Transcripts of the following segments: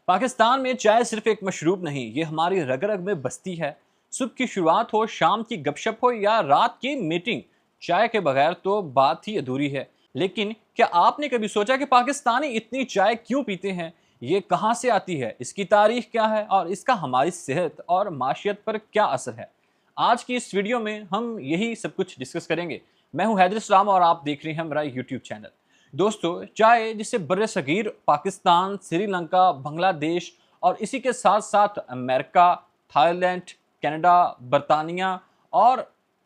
पाकिस्तान में चाय सिर्फ एक मशरूब नहीं, ये हमारी रग रग में बसती है। सुबह की शुरुआत हो, शाम की गपशप हो या रात की मीटिंग, चाय के बगैर तो बात ही अधूरी है। लेकिन क्या आपने कभी सोचा कि पाकिस्तानी इतनी चाय क्यों पीते हैं? ये कहाँ से आती है, इसकी तारीख क्या है और इसका हमारी सेहत और माशियत पर क्या असर है? आज की इस वीडियो में हम यही सब कुछ डिस्कस करेंगे। मैं हूं हैदर इस्लाम और आप देख रहे हैं मेरा यूट्यूब चैनल। दोस्तों, चाय जिसे बर्र-ए-सगीर पाकिस्तान, श्रीलंका, बांग्लादेश और इसी के साथ साथ अमेरिका, थाईलैंड, कनाडा, बरतानिया और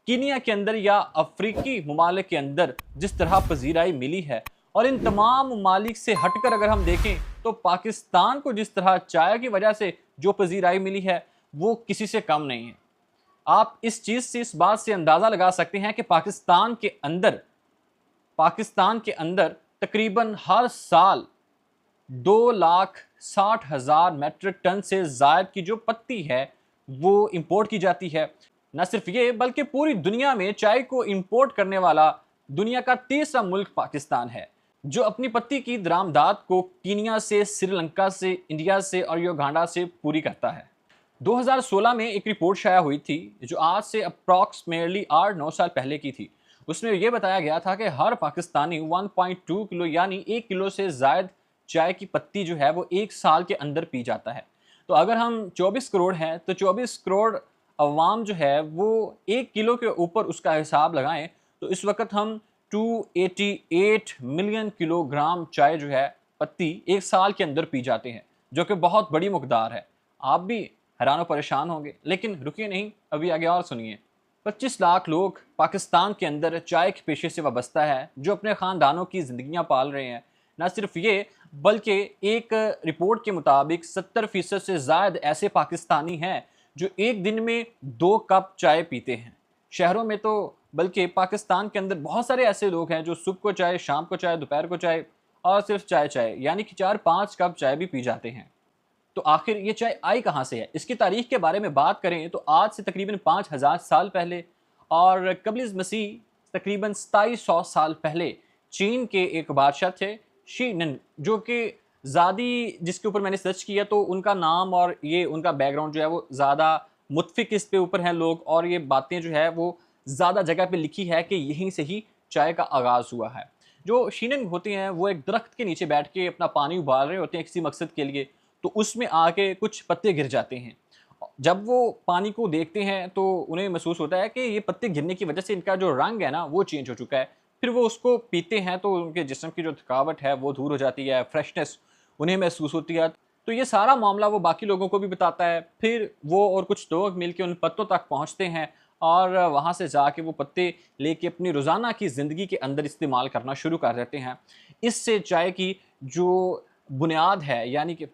कीनिया के अंदर या अफ्रीकी ममालिक के अंदर जिस तरह पजीराई मिली है, और इन तमाम ममालिक से हटकर अगर हम देखें तो पाकिस्तान को जिस तरह चाय की वजह से जो पजीराई मिली है वो किसी से कम नहीं है। आप इस चीज़ से, इस बात से अंदाज़ा लगा सकते हैं कि पाकिस्तान के अंदर तकरीबन हर साल 2,60,000 मेट्रिक टन से ज़ायद की जो पत्ती है वो इंपोर्ट की जाती है। न सिर्फ ये, बल्कि पूरी दुनिया में चाय को इंपोर्ट करने वाला दुनिया का तीसरा मुल्क पाकिस्तान है, जो अपनी पत्ती की दरामदात को कीनिया से, श्रीलंका से, इंडिया से और युगांडा से पूरी करता है। 2016 में एक रिपोर्ट शाया हुई थी जो आज से अप्रॉक्सीमेटली 8-9 साल पहले की थी। उसमें यह बताया गया था कि हर पाकिस्तानी 1.2 किलो यानी 1 किलो से ज़ायद चाय की पत्ती जो है वो एक साल के अंदर पी जाता है। तो अगर हम 24 करोड़ हैं तो 24 करोड़ अवाम जो है वो 1 किलो के ऊपर उसका हिसाब लगाएं तो इस वक्त हम 288 मिलियन किलोग्राम चाय जो है पत्ती एक साल के अंदर पी जाते हैं, जो कि बहुत बड़ी मकदार है। आप भी हैरान और परेशान होंगे, लेकिन रुकिए नहीं, अभी आगे और सुनिए। 25 लाख लोग पाकिस्तान के अंदर चाय के पेशे से वाबस्ता है, जो अपने ख़ानदानों की ज़िंदगियाँ पाल रहे हैं। न सिर्फ ये, बल्कि एक रिपोर्ट के मुताबिक 70% से ज़ायद ऐसे पाकिस्तानी हैं जो एक दिन में 2 कप चाय पीते हैं। शहरों में तो बल्कि पाकिस्तान के अंदर बहुत सारे ऐसे लोग हैं जो सुबह को चाय, शाम को चाय, दोपहर को चाय और सिर्फ चाय यानी कि 4-5 कप चाय भी पी जाते हैं। तो आखिर ये चाय आई कहाँ से है? इसकी तारीख के बारे में बात करें तो आज से तकरीबन 5000 साल पहले और कबल मसीह तकरीबन 2700 साल पहले चीन के एक बादशाह थे, शी नन, जो कि ज़्यादा जिसके ऊपर मैंने सर्च किया तो उनका नाम और ये उनका बैकग्राउंड जो है वो ज़्यादा मुतफिक इस पे ऊपर हैं लोग, और ये बातें जो है वो ज़्यादा जगह पे लिखी है कि यहीं से ही चाय का आगाज़ हुआ है। जो शीनन होते हैं वो एक दरख्त के नीचे बैठ के अपना पानी उबाल रहे होते हैं किसी मकसद के लिए, तो उसमें आके कुछ पत्ते गिर जाते हैं। जब वो पानी को देखते हैं तो उन्हें महसूस होता है कि ये पत्ते गिरने की वजह से इनका जो रंग है ना वो चेंज हो चुका है। फिर वो उसको पीते हैं तो उनके जिस्म की जो थकावट है वो दूर हो जाती है, फ्रेशनेस उन्हें महसूस होती है। तो ये सारा मामला वो बाकी लोगों को भी बताता है। फिर वो और कुछ लोग मिलके उन पत्तों तक पहुंचते हैं और वहाँ से जाके वो पत्ते लेके अपनी रोज़ाना की ज़िंदगी के अंदर इस्तेमाल करना शुरू कर देते हैं। इससे चाय की जो बुनियाद है, यानी कि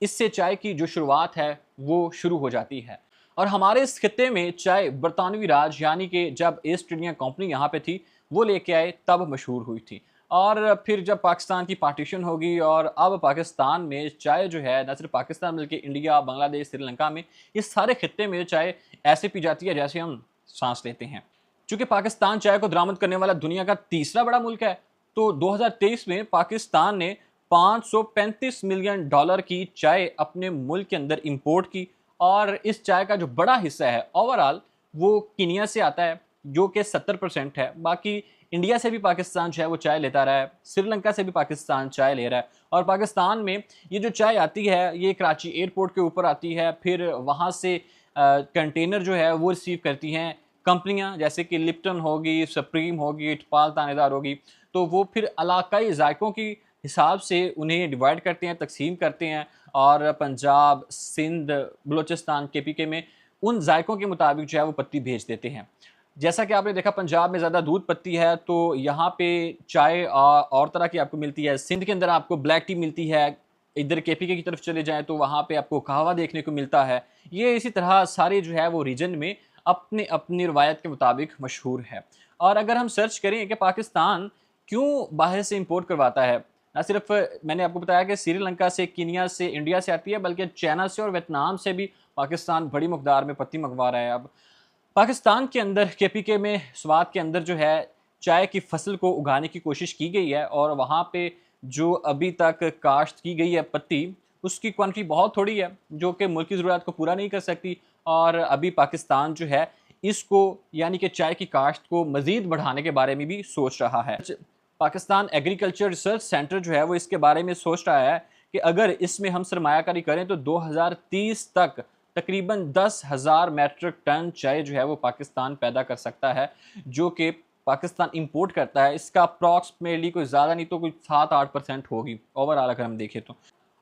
इससे चाय की जो शुरुआत है वो शुरू हो जाती है। और हमारे इस खित्ते में चाय बरतानवी राज, यानी कि जब ईस्ट इंडिया कंपनी यहाँ पे थी वो लेके आए तब मशहूर हुई थी। और फिर जब पाकिस्तान की पार्टीशन होगी और अब पाकिस्तान में चाय जो है न सिर्फ पाकिस्तान बल्कि इंडिया, बांग्लादेश, श्रीलंका में, इस सारे खित्ते में चाय ऐसे पी जाती है जैसे हम सांस लेते हैं। चूँकि पाकिस्तान चाय को दरामद करने वाला दुनिया का तीसरा बड़ा मुल्क है, तो 2023 में पाकिस्तान ने $535 मिलियन की चाय अपने मुल्क के अंदर इंपोर्ट की, और इस चाय का जो बड़ा हिस्सा है ओवरऑल वो कीनिया से आता है जो कि 70% है। बाकी इंडिया से भी पाकिस्तान जो है वो चाय लेता रहा है, श्रीलंका से भी पाकिस्तान चाय ले रहा है। और पाकिस्तान में ये जो चाय आती है ये कराची एयरपोर्ट के ऊपर आती है, फिर वहाँ से कंटेनर जो है वो रिसीव करती हैं कंपनियाँ, जैसे कि लिप्टन होगी, सुप्रीम होगी, इटपाल तानेदार होगी। तो वो फिर इलाकाई जायकों की हिसाब से उन्हें डिवाइड करते हैं, तकसीम करते हैं, और पंजाब, सिंध, बलूचिस्तान, केपीके में उन जायकों के मुताबिक जो है वो पत्ती भेज देते हैं। जैसा कि आपने देखा पंजाब में ज़्यादा दूध पत्ती है तो यहाँ पे चाय और तरह की आपको मिलती है। सिंध के अंदर आपको ब्लैक टी मिलती है, इधर केपीके की तरफ चले जाएँ तो वहाँ पे आपको कहवा देखने को मिलता है। ये इसी तरह सारे जो है वो रीजन में अपनी अपनी रवायत के मुताबिक मशहूर है। और अगर हम सर्च करें कि पाकिस्तान क्यों बाहर से इंपोर्ट करवाता है, न सिर्फ मैंने आपको बताया कि श्रीलंका से, कीनिया से, इंडिया से आती है, बल्कि चाइना से और वियतनाम से भी पाकिस्तान बड़ी मकदार में पत्ती मंगवा रहा है। अब पाकिस्तान के अंदर केपीके में स्वात के अंदर जो है चाय की फसल को उगाने की कोशिश की गई है, और वहाँ पे जो अभी तक काश्त की गई है पत्ती اس کی کوانٹٹی بہت تھوڑی ہے جو کہ ملک کی ضروریات کو پورا نہیں کر سکتی، اور ابھی پاکستان جو ہے اس کو یعنی کہ چائے کی کاشت کو مزید بڑھانے کے بارے میں بھی سوچ رہا ہے۔ پاکستان ایگریکلچر ریسرچ سینٹر جو ہے وہ اس کے بارے میں سوچ رہا ہے کہ اگر اس میں ہم سرمایہ کاری کریں تو 2030 تک تقریباً 10,000 میٹرک ٹن چائے جو ہے وہ پاکستان پیدا کر سکتا ہے، جو کہ پاکستان امپورٹ کرتا ہے۔ اس کا اپروکسیمیٹلی کوئی زیادہ نہیں تو کوئی 7-8% ہوگی اوورآل اگر ہم دیکھیں تو۔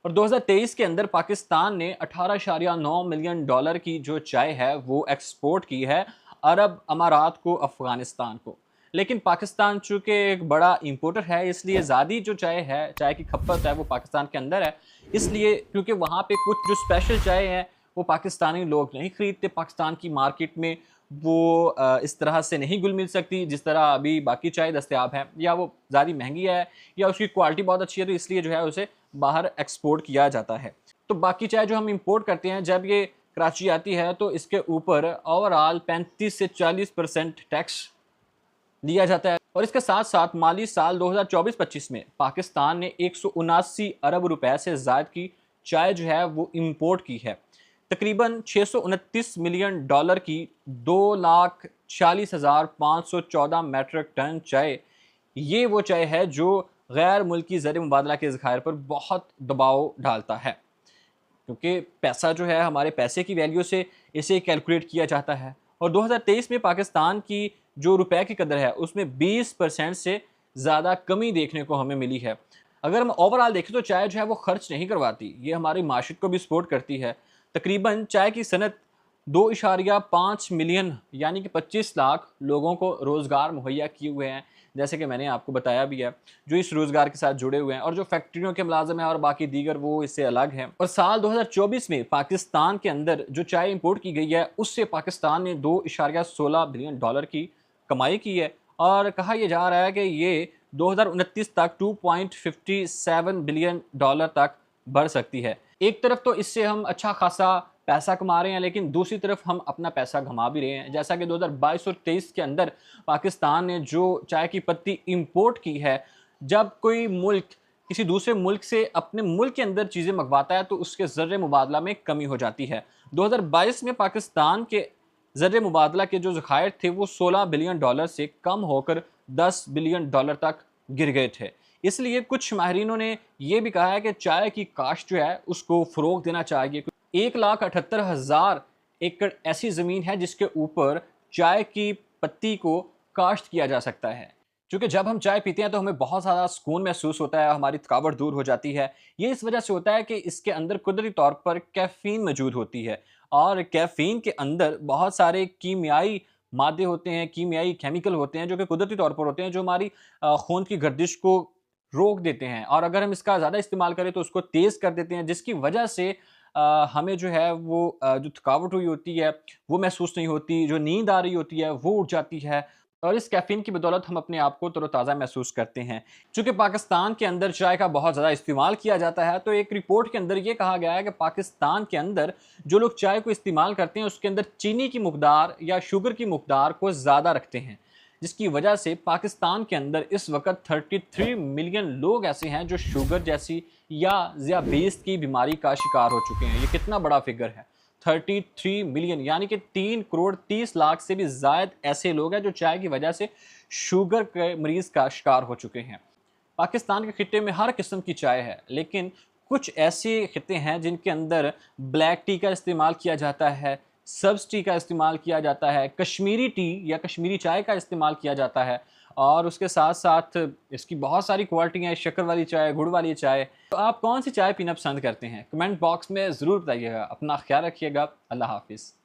اور 2023 کے اندر پاکستان نے 18.9 ملین ڈالر کی جو چائے ہے وہ ایکسپورٹ کی ہے عرب امارات کو، افغانستان کو۔ لیکن پاکستان چونکہ ایک بڑا امپورٹر ہے، اس لیے زیادہ جو چائے ہے، چائے کی کھپت ہے وہ پاکستان کے اندر ہے، اس لیے کیونکہ وہاں پہ کچھ جو اسپیشل چائے ہیں وہ پاکستانی لوگ نہیں خریدتے، پاکستان کی مارکیٹ میں وہ اس طرح سے نہیں گل مل سکتی جس طرح ابھی باقی چائے دستیاب ہے، یا وہ زیادہ مہنگی ہے یا اس کی کوالٹی بہت اچھی ہے، تو اس لیے جو ہے اسے باہر ایکسپورٹ کیا جاتا ہے۔ تو باقی چائے جو ہم امپورٹ کرتے ہیں جب یہ کراچی آتی ہے تو اس کے اوپر اوورآل 35 سے 40% ٹیکس لیا جاتا ہے، اور اس کے ساتھ ساتھ مالی سال 2024-25 میں پاکستان نے 179 ارب روپے سے زائد کی چائے جو ہے وہ امپورٹ کی ہے۔ تقریباً 629 ملین ڈالر کی 2,46,514 میٹرک ٹن چائے، یہ وہ چائے ہے جو غیر ملکی زر مبادلہ کے ذخائر پر بہت دباؤ ڈالتا ہے، کیونکہ پیسہ جو ہے ہمارے پیسے کی ویلیو سے اسے کیلکولیٹ کیا جاتا ہے، اور 2023 میں پاکستان کی جو روپے کی قدر ہے اس میں 20% سے زیادہ کمی دیکھنے کو ہمیں ملی ہے۔ اگر ہم اوورآل دیکھیں تو چائے جو ہے وہ خرچ نہیں کرواتی، یہ ہماری معیشت کو بھی سپورٹ کرتی ہے۔ تقریباً چائے کی صنعت 2.5 ملین یعنی کہ 25 لاکھ لوگوں کو روزگار مہیا کیے ہوئے ہیں، جیسے کہ میں نے آپ کو بتایا بھی ہے، جو اس روزگار کے ساتھ جڑے ہوئے ہیں، اور جو فیکٹریوں کے ملازم ہیں اور باقی دیگر وہ اس سے الگ ہیں۔ اور سال 2024 میں پاکستان کے اندر جو چائے امپورٹ کی گئی ہے اس سے پاکستان نے 2.16 بلین ڈالر کی کمائی کی ہے، اور کہا یہ جا رہا ہے کہ یہ 2029 تک 2.57 بلین ڈالر تک بڑھ سکتی ہے۔ ایک طرف تو اس سے ہم اچھا خاصا پیسہ کما رہے ہیں، لیکن دوسری طرف ہم اپنا پیسہ گھما بھی رہے ہیں، جیسا کہ 2022 اور 23 کے اندر پاکستان نے جو چائے کی پتی امپورٹ کی ہے، جب کوئی ملک کسی دوسرے ملک سے اپنے ملک کے اندر چیزیں منگواتا ہے تو اس کے زر مبادلہ میں کمی ہو جاتی ہے۔ 2022 میں پاکستان کے زر مبادلہ کے جو ذخائر تھے وہ 16 بلین ڈالر سے کم ہو کر 10 بلین ڈالر تک گر گئے تھے۔ اس لیے کچھ ماہرینوں نے یہ بھی کہا ہے کہ چائے کی کاشت جو ہے اس کو فروغ دینا چاہیے۔ 1,78,000 ایکڑ ایسی زمین ہے جس کے اوپر چائے کی پتی کو کاشت کیا جا سکتا ہے۔ چونکہ جب ہم چائے پیتے ہیں تو ہمیں بہت زیادہ سکون محسوس ہوتا ہے، ہماری تھکاوٹ دور ہو جاتی ہے۔ یہ اس وجہ سے ہوتا ہے کہ اس کے اندر قدرتی طور پر کیفین موجود ہوتی ہے، اور کیفین کے اندر بہت سارے کیمیائی مادے ہوتے ہیں، کیمیائی کیمیکل ہوتے ہیں جو کہ قدرتی طور پر ہوتے ہیں، جو ہماری خون کی گردش کو روک دیتے ہیں، اور اگر ہم اس کا زیادہ استعمال کریں تو اس کو تیز کر دیتے ہیں، جس کی وجہ سے ہمیں جو ہے وہ جو تھکاوٹ ہوئی ہوتی ہے وہ محسوس نہیں ہوتی، جو نیند آ رہی ہوتی ہے وہ اٹھ جاتی ہے، اور اس کیفین کی بدولت ہم اپنے آپ کو تر و تازہ محسوس کرتے ہیں۔ چونکہ پاکستان کے اندر چائے کا بہت زیادہ استعمال کیا جاتا ہے، تو ایک رپورٹ کے اندر یہ کہا گیا ہے کہ پاکستان کے اندر جو لوگ چائے کو استعمال کرتے ہیں اس کے اندر چینی کی مقدار یا شوگر کی مقدار کو زیادہ رکھتے ہیں، جس کی وجہ سے پاکستان کے اندر اس وقت 33 ملین لوگ ایسے ہیں جو شوگر جیسی یا ذیابیطس کی بیماری کا شکار ہو چکے ہیں۔ یہ کتنا بڑا فگر ہے، 33 ملین یعنی کہ 3,30,00,000 سے بھی زائد ایسے لوگ ہیں جو چائے کی وجہ سے شوگر کے مریض کا شکار ہو چکے ہیں۔ پاکستان کے خطے میں ہر قسم کی چائے ہے، لیکن کچھ ایسے خطے ہیں جن کے اندر بلیک ٹی کا استعمال کیا جاتا ہے، سبز ٹی کا استعمال کیا جاتا ہے، کشمیری ٹی یا کشمیری چائے کا استعمال کیا جاتا ہے، اور اس کے ساتھ ساتھ اس کی بہت ساری کوالٹی ہیں، شکر والی چائے، گڑ والی چائے۔ تو آپ کون سی چائے پینا پسند کرتے ہیں؟ کمنٹ باکس میں ضرور بتائیے گا۔ اپنا خیال رکھیے گا۔ اللہ حافظ۔